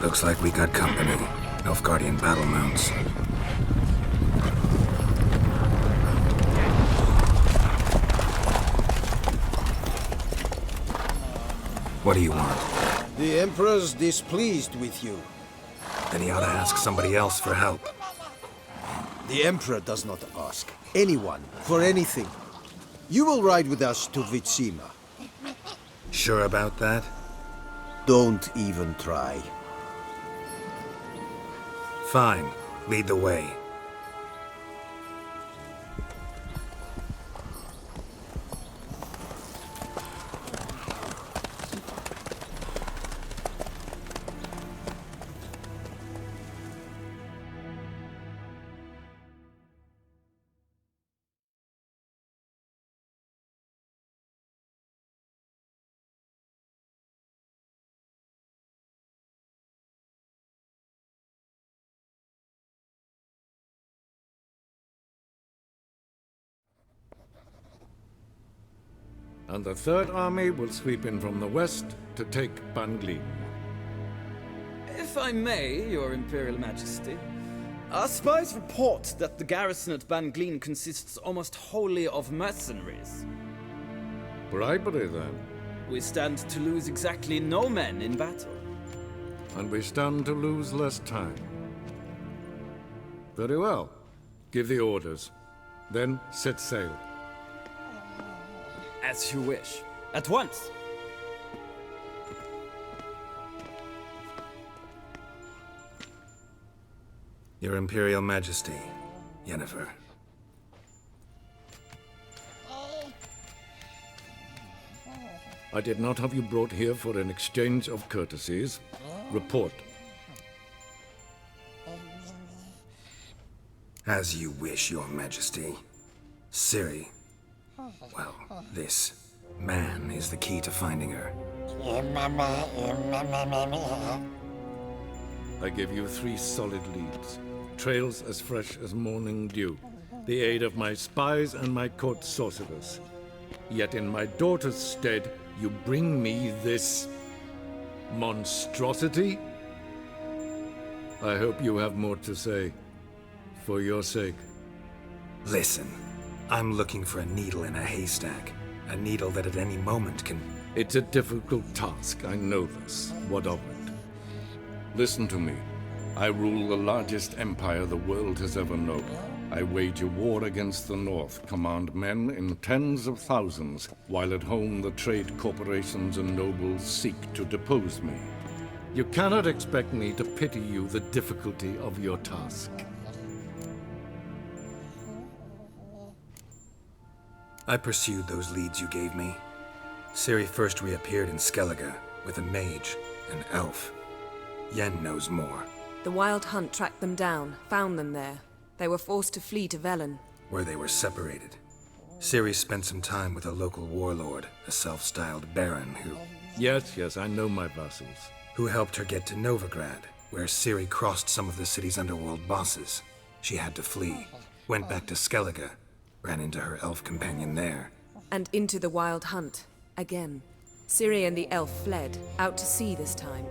Looks like we got company. Nilfgaardian battle mounts. What do you want? The Emperor's displeased with you. Then he ought to ask somebody else for help. The Emperor does not ask anyone for anything. You will ride with us to Vitsima. Sure about that? Don't even try. Fine. Lead the way. And the Third Army will sweep in from the west to take Banglin. If I may, Your Imperial Majesty, our spies report that the garrison at Banglin consists almost wholly of mercenaries. Bribery, then. We stand to lose exactly no men in battle. And we stand to lose less time. Very well. Give the orders. Then set sail. As you wish. At once! Your Imperial Majesty, Yennefer. I did not have you brought here for an exchange of courtesies. Report. As you wish, Your Majesty. Ciri. Well, this man is the key to finding her. I give you 3 solid leads. Trails as fresh as morning dew. The aid of my spies and my court sorcerers. Yet in my daughter's stead, you bring me this monstrosity? I hope you have more to say. For your sake. Listen, I'm looking for a needle in a haystack. A needle that at any moment can... It's a difficult task, I know this. What of it? Listen to me. I rule the largest empire the world has ever known. I wage a war against the North, command men in tens of thousands, while at home the trade corporations and nobles seek to depose me. You cannot expect me to pity you the difficulty of your task. I pursued those leads you gave me. Ciri first reappeared in Skellige with a mage, an elf. Yen knows more. The Wild Hunt tracked them down, found them there. They were forced to flee to Velen. Where they were separated. Ciri spent some time with a local warlord, a self-styled baron who... Yes, I know my vassals. Who helped her get to Novigrad, where Ciri crossed some of the city's underworld bosses. She had to flee. Went back to Skellige. Ran into her elf companion there. And into the Wild Hunt, again. Ciri and the elf fled, out to sea this time.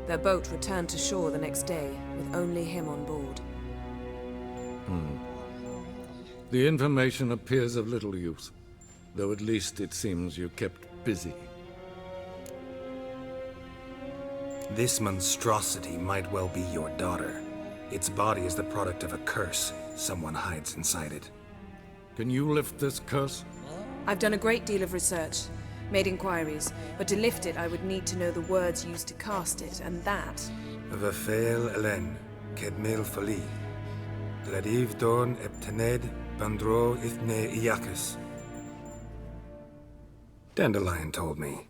Their boat returned to shore the next day, with only him on board. The information appears of little use, though at least it seems you kept busy. This monstrosity might well be your daughter. Its body is the product of a curse someone hides inside it. Can you lift this curse? I've done a great deal of research, made inquiries, but to lift it I would need to know the words used to cast it, and that... Vafeil Elen, Kedmil Fali, Gladiv Dorn Eptened, Bandro Ithne Iakis. Dandelion told me.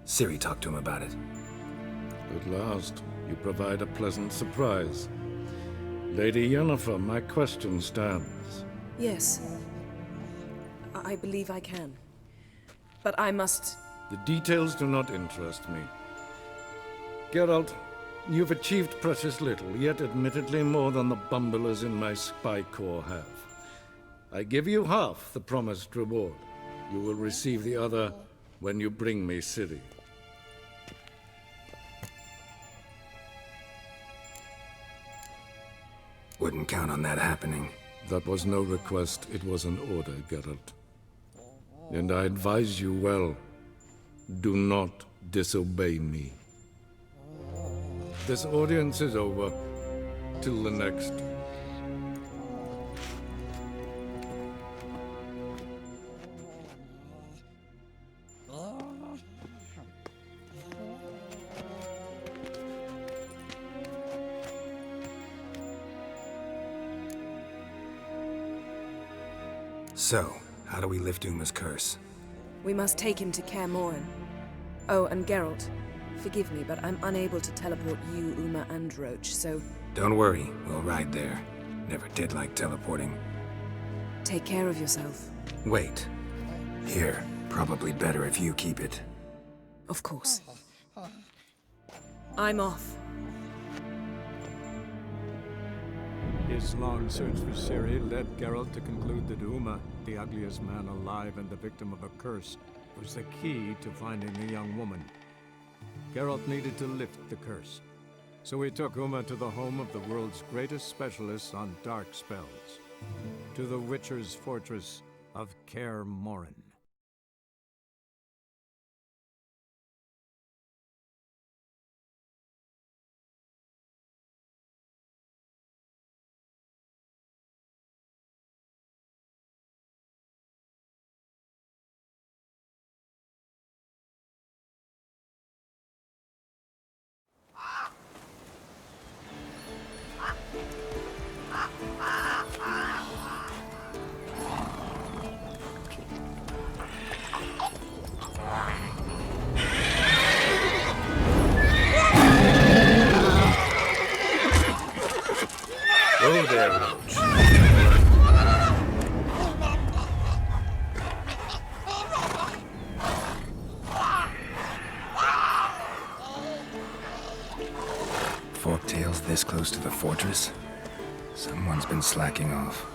Ciri talked to him about it. At last, you provide a pleasant surprise. Lady Yennefer, my question stands. Yes. I believe I can. But I must... The details do not interest me. Geralt, you've achieved precious little, yet admittedly more than the bumblers in my spy corps have. I give you half the promised reward. You will receive the other when you bring me Ciri. Wouldn't count on that happening. That was no request, it was an order, Geralt. And I advise you well. Do not disobey me. This audience is over. Till the next. So, how do we lift Uma's curse? We must take him to Kaer Morhen. Oh, and Geralt, forgive me, but I'm unable to teleport you, Uma, and Roach, so Don't worry, we'll ride there. Never did like teleporting. take care of yourself. Wait. Here, probably better if you keep it. Of course. I'm off. His long search for Ciri led Geralt to conclude that Uma, the ugliest man alive and the victim of a curse, was the key to finding the young woman. Geralt needed to lift the curse, so he took Uma to the home of the world's greatest specialist on dark spells, to the Witcher's fortress of Kaer Morhen. Oh there, Roach. Forktails this close to the fortress? Someone's been slacking off.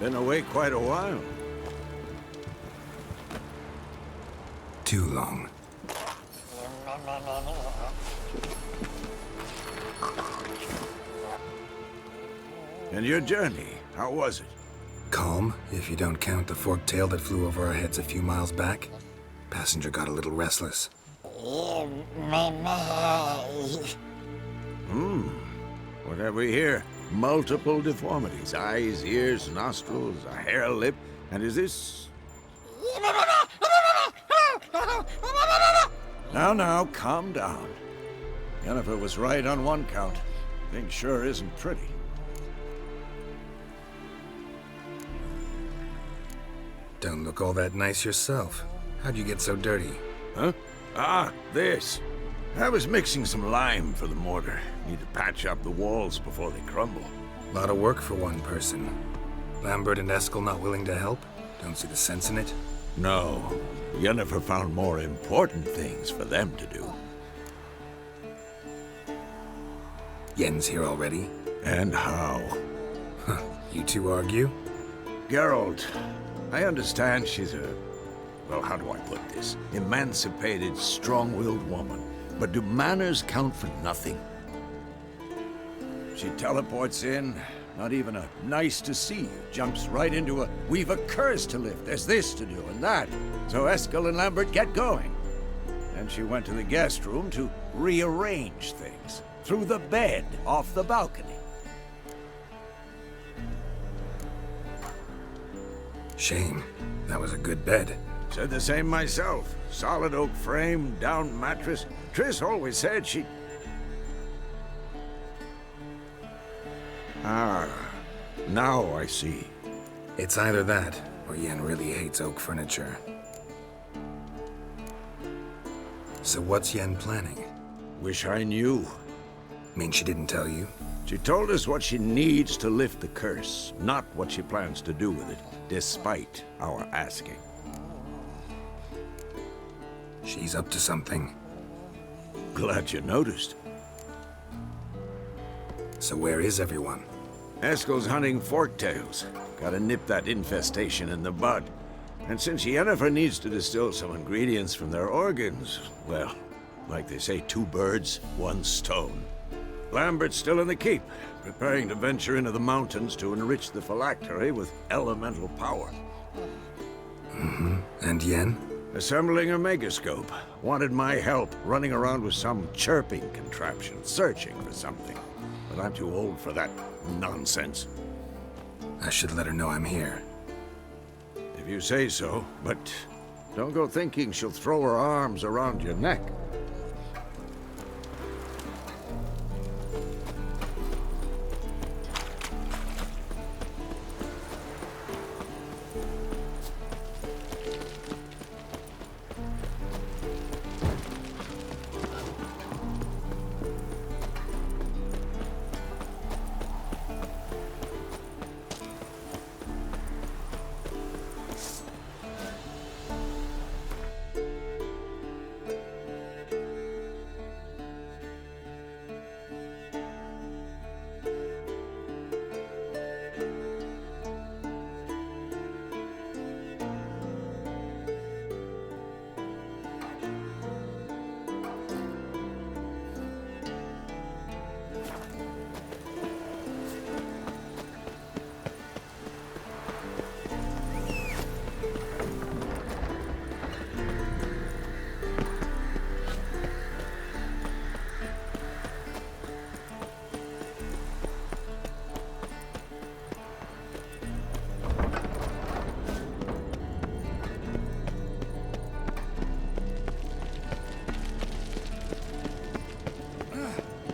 Been away quite a while. Too long. And your journey, how was it? Calm, if you don't count the forktail that flew over our heads a few miles back. Passenger got a little restless. What have we here? Multiple deformities. Eyes, ears, nostrils, a hair lip. And is this... Now, calm down. Yennefer was right on one count. Thing sure isn't pretty. Don't look all that nice yourself. How'd you get so dirty? Huh? Ah, this. I was mixing some lime for the mortar. Need to patch up the walls before they crumble. Lot of work for one person. Lambert and Eskel not willing to help? Don't see the sense in it? No. Yennefer found more important things for them to do. Yen's here already? And how? Huh. You two argue? Geralt, I understand she's a... well, how do I put this? Emancipated, strong-willed woman. But do manners count for nothing? She teleports in, not even a nice to see you, jumps right into a we've a curse to lift, there's this to do and that. So Eskel and Lambert get going. Then she went to the guest room to rearrange things. Through the bed, off the balcony. Shame. That was a good bed. Said the same myself. Solid oak frame, down mattress. Triss always said she... Ah, now I see. It's either that, or Yen really hates oak furniture. So what's Yen planning? Wish I knew. Mean she didn't tell you? She told us what she needs to lift the curse, not what she plans to do with it, despite our asking. She's up to something. Glad you noticed. So where is everyone? Eskel's hunting forktails. Gotta nip that infestation in the bud. And since Yennefer needs to distill some ingredients from their organs, well, like they say, 2 birds, 1 stone. Lambert's still in the keep, preparing to venture into the mountains to enrich the phylactery with elemental power. And Yen? Assembling a megascope. Wanted my help running around with some chirping contraption, searching for something. But I'm too old for that nonsense. I should let her know I'm here. If you say so, but don't go thinking she'll throw her arms around your neck.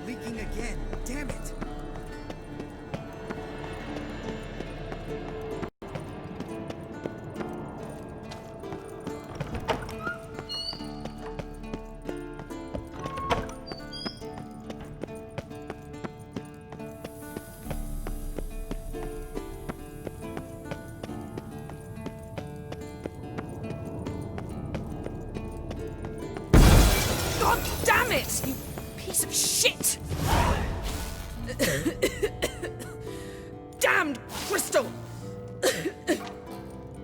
Leaking again. Damn it. God damn it! You piece of shit! Damned crystal!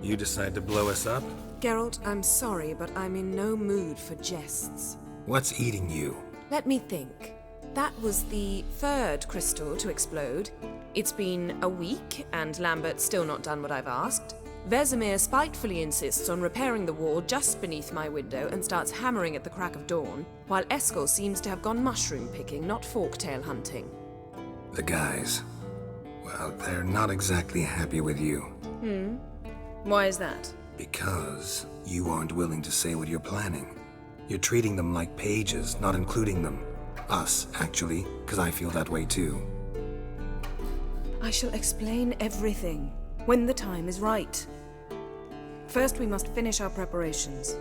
You decide to blow us up? Geralt, I'm sorry, but I'm in no mood for jests. What's eating you? Let me think. That was the 3rd crystal to explode. It's been a week, and Lambert's still not done what I've asked. Vesemir spitefully insists on repairing the wall just beneath my window and starts hammering at the crack of dawn, while Eskel seems to have gone mushroom picking, not forktail hunting. The guys. Well, they're not exactly happy with you. Why is that? Because you aren't willing to say what you're planning. You're treating them like pages, not including them. Us, actually, because I feel that way too. I shall explain everything when the time is right. First, we must finish our preparations.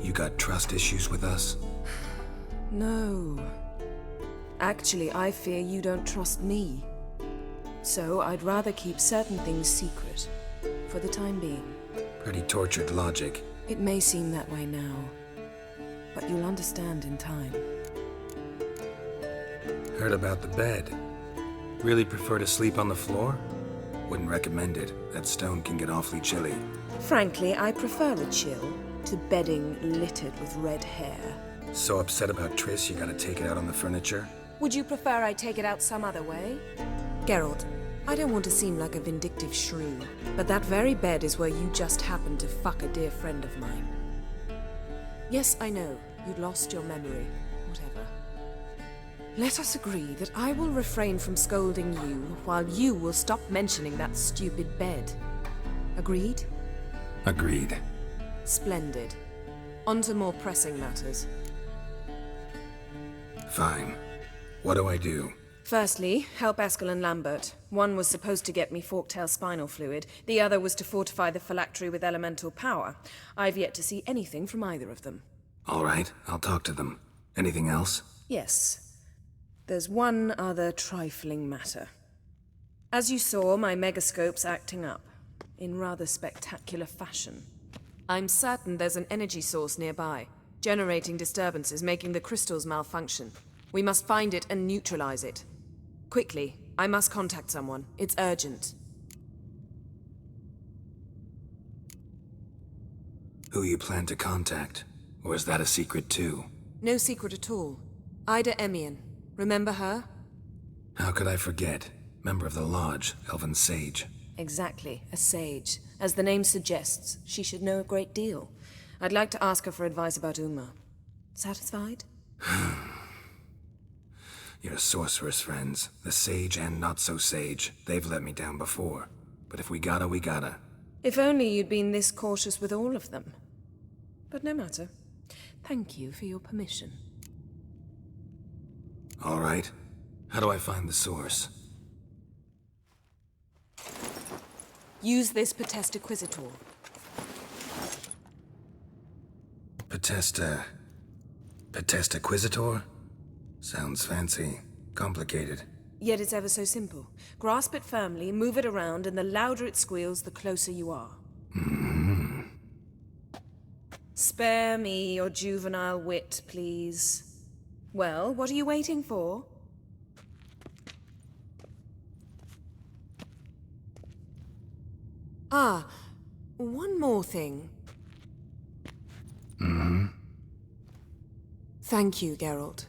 You got trust issues with us? No. Actually, I fear you don't trust me. So I'd rather keep certain things secret, for the time being. Pretty tortured logic. It may seem that way now, but you'll understand in time. Heard about the bed. Really prefer to sleep on the floor? Wouldn't recommend it. That stone can get awfully chilly. Frankly, I prefer the chill to bedding littered with red hair. So upset about Triss you gotta take it out on the furniture? Would you prefer I take it out some other way? Geralt, I don't want to seem like a vindictive shrew, but that very bed is where you just happened to fuck a dear friend of mine. Yes, I know, you'd lost your memory. Whatever. Let us agree that I will refrain from scolding you, while you will stop mentioning that stupid bed. Agreed? Agreed. Splendid. On to more pressing matters. Fine. What do I do? Firstly, help Eskel and Lambert. One was supposed to get me forktail spinal fluid, the other was to fortify the phylactery with elemental power. I've yet to see anything from either of them. All right, I'll talk to them. Anything else? Yes. There's one other trifling matter. As you saw, my megascope's acting up, in rather spectacular fashion. I'm certain there's an energy source nearby, generating disturbances, making the crystals malfunction. We must find it and neutralize it. Quickly, I must contact someone. It's urgent. Who you plan to contact? Or is that a secret too? No secret at all. Ida Emhyr. Remember her? How could I forget? Member of the Lodge, Elven Sage. Exactly, a sage. As the name suggests, she should know a great deal. I'd like to ask her for advice about Uma. Satisfied? Your sorceress friends, the sage and not-so-sage, they've let me down before. But if we gotta, we gotta. If only you'd been this cautious with all of them. But no matter. Thank you for your permission. All right. How do I find the source? Use this Potestaquisitor. Potestaquisitor? Sounds fancy. Complicated. Yet it's ever so simple. Grasp it firmly, move it around, and the louder it squeals, the closer you are. Spare me your juvenile wit, please. Well, what are you waiting for? Ah, one more thing. Thank you, Geralt.